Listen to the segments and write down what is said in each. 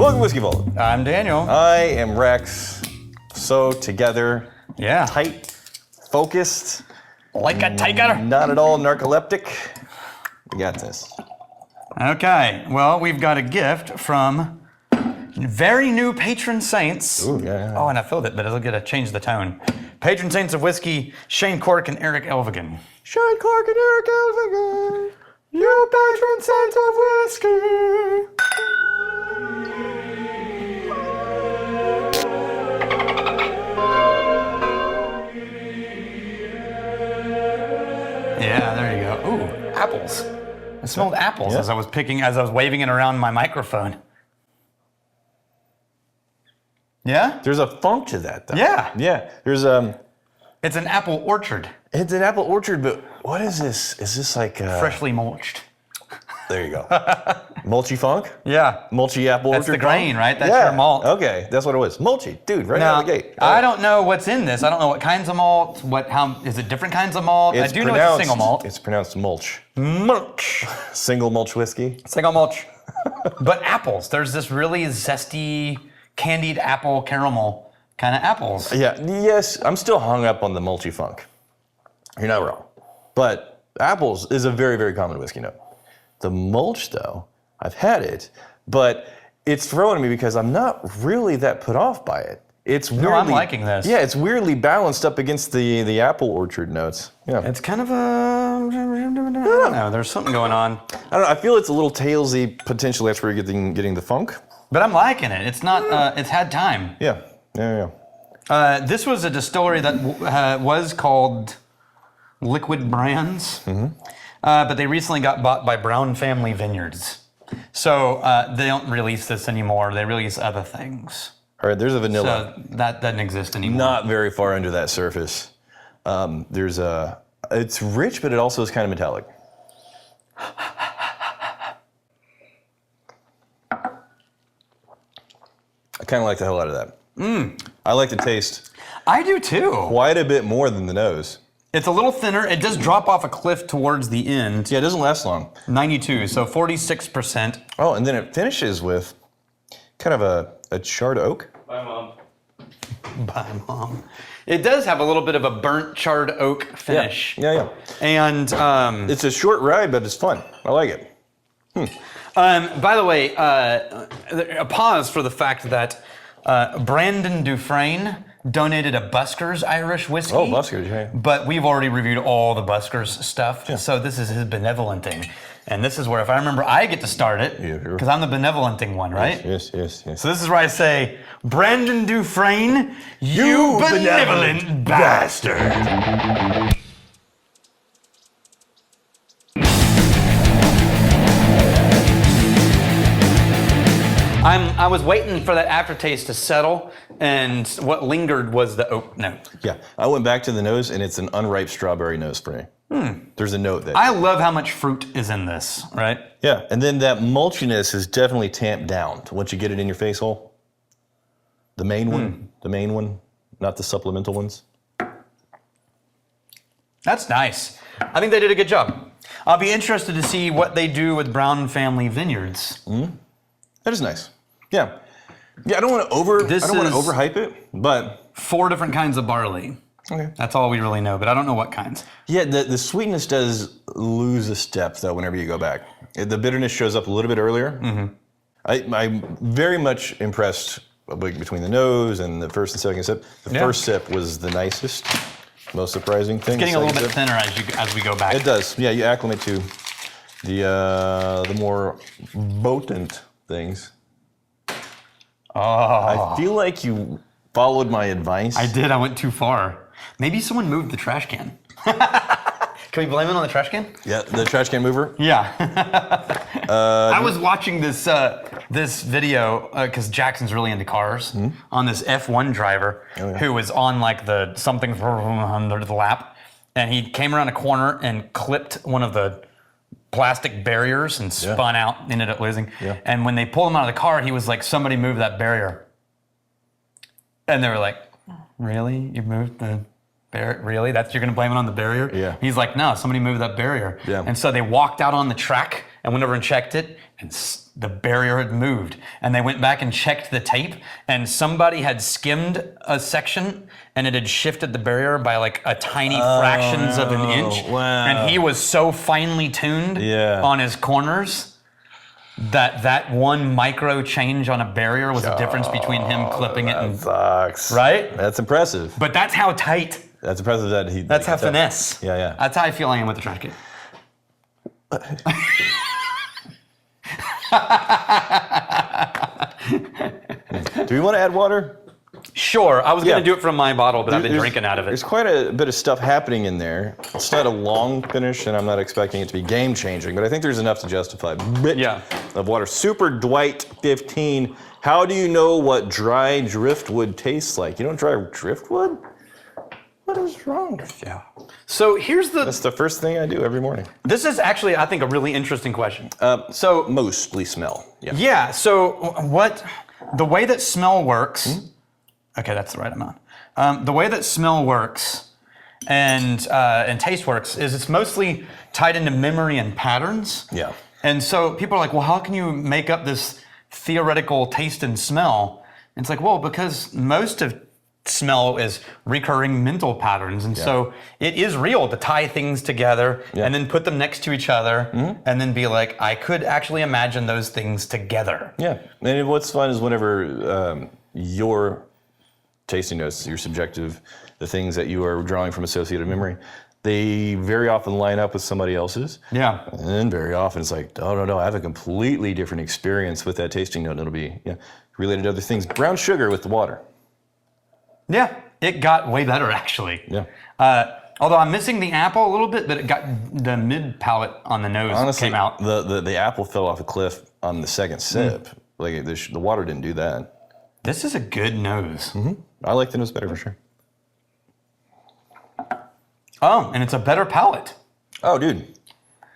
Welcome to Whiskey Vault. I'm Daniel. I am Rex. So together, Yeah. tight, focused, Like a tiger. not at all narcoleptic. We got this. Okay, well, we've got a gift from very new patron saints. Ooh, yeah. Oh, and I filled it, but it'll get to change the tone. Patron saints of whiskey, Shane Cork and Eric Elvigan. Shane Cork and Eric Elvigan, you patron saint of whiskey. Yeah, there you go. Ooh, apples. I smelled apples Yeah. as I was waving it around my microphone. Yeah? There's a funk to that, though. Yeah. Yeah. There's It's an apple orchard, it's an apple orchard, but what is this? Is this like freshly mulched. There you go. Mulchy funk? Yeah. Mulchy apple That's orchard the grain, funk? right? That's yeah. your malt. Okay, that's what it was. Mulchy, dude, right out of the gate. I don't know what's in this. I don't know what kinds of malt. How is it? Different kinds of malt. I do know it's a single malt. It's pronounced mulch. Mulch. Single mulch whiskey. Single mulch. But apples. There's this really zesty, candied apple caramel kind of apples. Yeah, yes, I'm still hung up on the mulchy funk. You're not wrong. But apples is a very, very common whiskey note. The mulch, though, I've had it, but it's throwing me because I'm not really that put off by it. It's weirdly, I'm liking this. Yeah, it's weirdly balanced up against the apple orchard notes. Yeah. It's kind of a. I don't know. There's something going on. I don't know, I feel it's a little tailsy potentially after we're getting the funk. But I'm liking it. It's not. It's had time. Yeah, yeah, yeah. This was a distillery that was called Liquid Brands, but they recently got bought by Brown Family Vineyards. So they don't release this anymore. They release other things. All right, there's a vanilla. So that doesn't exist anymore. Not very far under that surface. It's rich, but it also is kind of metallic. I kind of like the hell out of that. I like the taste I do too. quite a bit more than the nose. It's a little thinner. It does drop off a cliff towards the end. Yeah, it doesn't last long. 92, so 46%. Oh, and then it finishes with kind of a charred oak. Bye, Mom. It does have a little bit of a burnt charred oak finish. Yeah. And It's a short ride, but it's fun. I like it. by the way, a pause for the fact that Brandon Dufresne donated a Busker's Irish whiskey. Oh, Busker's, yeah. But we've already reviewed all the Busker's stuff, so this is his benevolenting. And this is where, if I remember, I get to start it, Yeah, sure. because I'm the benevolenting one, right? Yes. So this is where I say, Brandon Dufresne, you benevolent bastard. I was waiting for that aftertaste to settle, and what lingered was the oak note. Yeah, I went back to the nose, and it's an unripe strawberry nose for me. There's a note there. I love how much fruit is in this, right? Yeah, and then that mulchiness is definitely tamped down to once you get it in your face hole. The main one, not the supplemental ones. That's nice. I think they did a good job. I'll be interested to see what they do with Brown Family Vineyards. That is nice. Yeah. I don't want to overhype it, but 4 different kinds of barley. okay. That's all we really know, but I don't know what kinds. Yeah, the sweetness does lose a step though whenever you go back. The bitterness shows up a little bit earlier. I'm very much impressed between the nose and the first and second sip. The first sip was the nicest, most surprising thing. It's getting a little bit thinner as we go back. It does. Yeah, you acclimate to the more potent things. Oh. I feel like you followed my advice. I did. I went too far. Maybe someone moved the trash can. Can we blame it on the trash can? Yeah, the trash can mover. Yeah. I was watching this video because Jackson's really into cars on this F1 driver who was on like the something under the lap, and he came around a corner and clipped one of the plastic barriers and spun out, ended up losing. Yeah. And when they pulled him out of the car, he was like, "Somebody move that barrier." And they were like, "Really? You moved the barrier? Really? You're gonna blame it on the barrier?" Yeah. He's like, "No, somebody moved that barrier." Yeah. And so they walked out on the track and went over and checked it, and the barrier had moved. And they went back and checked the tape, and somebody had skimmed a section, and it had shifted the barrier by like a tiny fractions of an inch. Wow. And he was so finely tuned on his corners that one micro change on a barrier was the difference between him clipping it and sucks. Right? That's impressive. But that's how tight. That's impressive that he. That's how finesse. Yeah. That's how I feel I am with the trash can. Do we want to add water? Sure. I was going to do it from my bottle, but I've been drinking out of it. There's quite a bit of stuff happening in there. It's not a long finish, and I'm not expecting it to be game changing, but I think there's enough to justify a bit of water. Super Dwight 15. How do you know what dry driftwood tastes like? You don't dry driftwood? What is wrong with you? So here's the... That's the first thing I do every morning. This is actually, I think, a really interesting question. So mostly smell. Yeah, so the way that smell works... Okay, that's the right amount. The way that smell works and taste works is it's mostly tied into memory and patterns. Yeah. And so people are like, well, how can you make up this theoretical taste and smell? And it's like, well, because most of smell is recurring mental patterns. And so it is real to tie things together and then put them next to each other and then be like, I could actually imagine those things together. Yeah. And what's fun is whenever your tasting notes, your subjective, the things that you are drawing from associative memory, they very often line up with somebody else's. Yeah. And then very often it's like, oh, no, I have a completely different experience with that tasting note. And it'll be related to other things. Brown sugar with the water. Yeah. It got way better, actually. Yeah. Although I'm missing the apple a little bit, but it got the mid palate on the nose. Honestly, came out. The apple fell off a cliff on the second sip. Like the water didn't do that. This is a good nose. I like the nose better for sure. Oh, and it's a better palate. Oh, dude.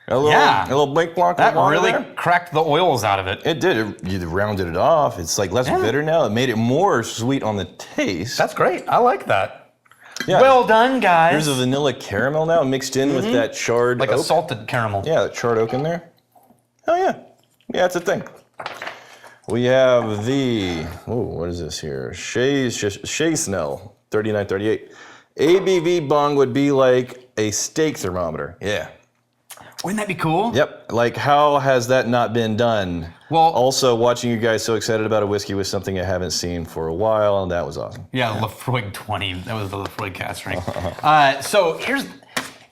A little blink block. That really cracked the oils out of it. It did. You rounded it off. It's like less bitter now. It made it more sweet on the taste. That's great. I like that. Yeah. Well done, guys. There's a vanilla caramel now mixed in with that charred oak. A salted caramel. Yeah, that charred oak in there. Oh, yeah. Yeah, it's a thing. We have what is this here? Shea Snell, 3938. ABV bung would be like a steak thermometer. Yeah. Wouldn't that be cool? Yep. Like, how has that not been done? Well, also watching you guys so excited about a whiskey was something I haven't seen for a while, and that was awesome. Yeah, Lafroig 20. That was the Lafroig cast ring. So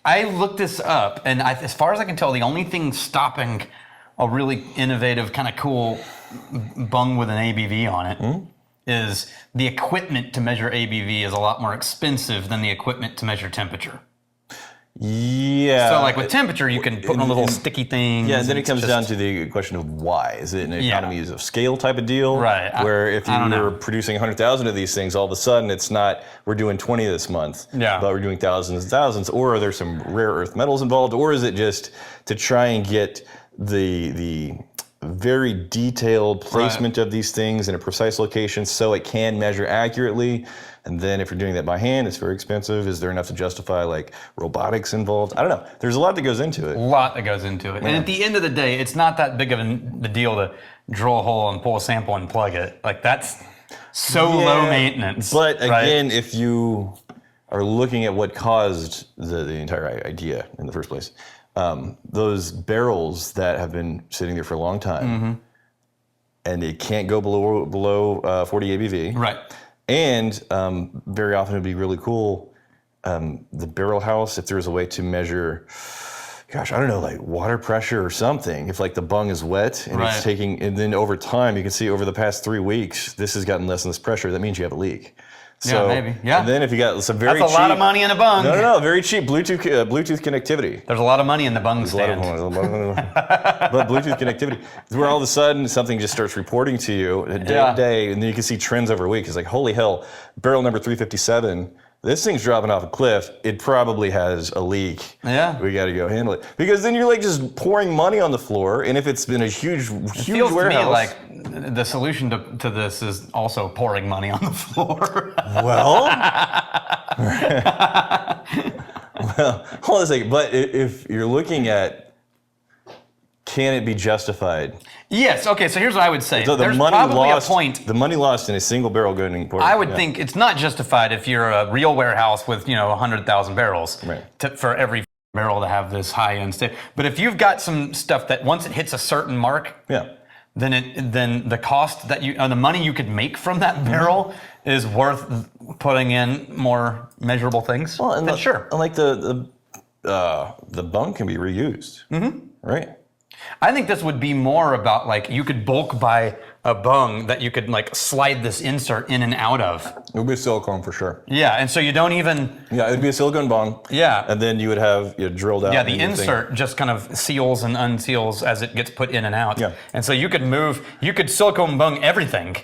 I looked this up, and as far as I can tell, the only thing stopping a really innovative, kind of cool bung with an ABV on it is the equipment to measure ABV is a lot more expensive than the equipment to measure temperature. Yeah. So like with temperature, you can put on little sticky things. Yeah, and then it comes down to the question of why. Is it an economies of scale type of deal? Right. Where if you were producing 100,000 of these things, all of a sudden it's not, we're doing 20 this month, but we're doing thousands and thousands, or are there some rare earth metals involved, or is it just to try and get the very detailed placement of these things in a precise location so it can measure accurately? And then if you're doing that by hand, it's very expensive. Is there enough to justify like robotics involved? I don't know. There's a lot that goes into it. A lot that goes into it. Yeah. And at the end of the day, it's not that big of the deal to drill a hole and pull a sample and plug it. Like that's so low maintenance. But again, if you are looking at what caused the entire idea in the first place, those barrels that have been sitting there for a long time, and it can't go below 40 ABV. Right. And very often it'd be really cool, the barrel house, if there was a way to measure, I don't know, like water pressure or something. If like the bung is wet and it's taking, and then over time you can see over the past 3 weeks, this has gotten less and less pressure. That means you have a leak. So, maybe. Yeah. And then if you got some very cheap... That's a lot of money in a bung. No, very cheap Bluetooth connectivity. There's a lot of money in the bung stand. But Bluetooth connectivity, where all of a sudden something just starts reporting to you day to day, and then you can see trends over a week. It's like, holy hell, barrel number 357, this thing's dropping off a cliff. It probably has a leak. Yeah. We got to go handle it. Because then you're like just pouring money on the floor, and if it's been a huge warehouse... It feels to me like the solution to this is also pouring money on the floor. Well, hold on a second. But if you're looking at can it be justified? Yes. Okay. So here's what I would say. So There's probably a point. The money lost in a single barrel going forward. I would think it's not justified if you're a real warehouse with 100,000 barrels for every barrel to have this high end state. But if you've got some stuff that once it hits a certain mark, then the cost that the money you could make from that barrel is worth putting in more measurable things. Well, and sure. And like the bung can be reused, right? I think this would be more about like you could bulk buy a bung that you could like slide this insert in and out of. It would be silicone for sure. Yeah, and so you don't even. Yeah, it would be a silicone bung. Yeah. And then you would have drilled out. Yeah, the insert just kind of seals and unseals as it gets put in and out. Yeah. And so you could silicone bung everything,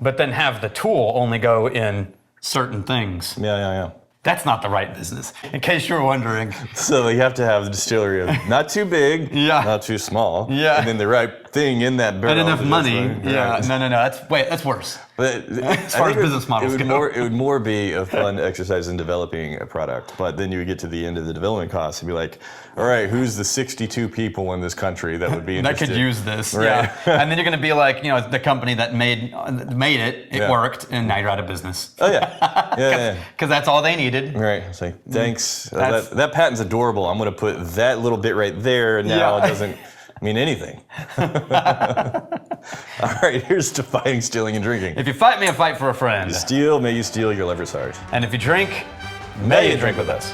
but then have the tool only go in certain things. Yeah. That's not the right business, in case you were wondering. So you have to have the distillery of not too big, not too small, and then the right thing in that barrel. And enough money. Yeah. No. That's worse. But as far as business models go. It would more be a fun exercise in developing a product. But then you would get to the end of the development costs and be like, all right, who's the 62 people in this country that would be interested? That could use this, right. Yeah. And then you're going to be like, the company that made it worked, and now you're out of business. Oh, yeah. Because that's all they needed. Right. It's like, thanks. That patent's adorable. I'm going to put that little bit right there, and now it doesn't mean anything. All right, here's to fighting, stealing, and drinking. If you fight me, I fight for a friend. You steal, may you steal your liver's heart. And if you drink, may you drink with us.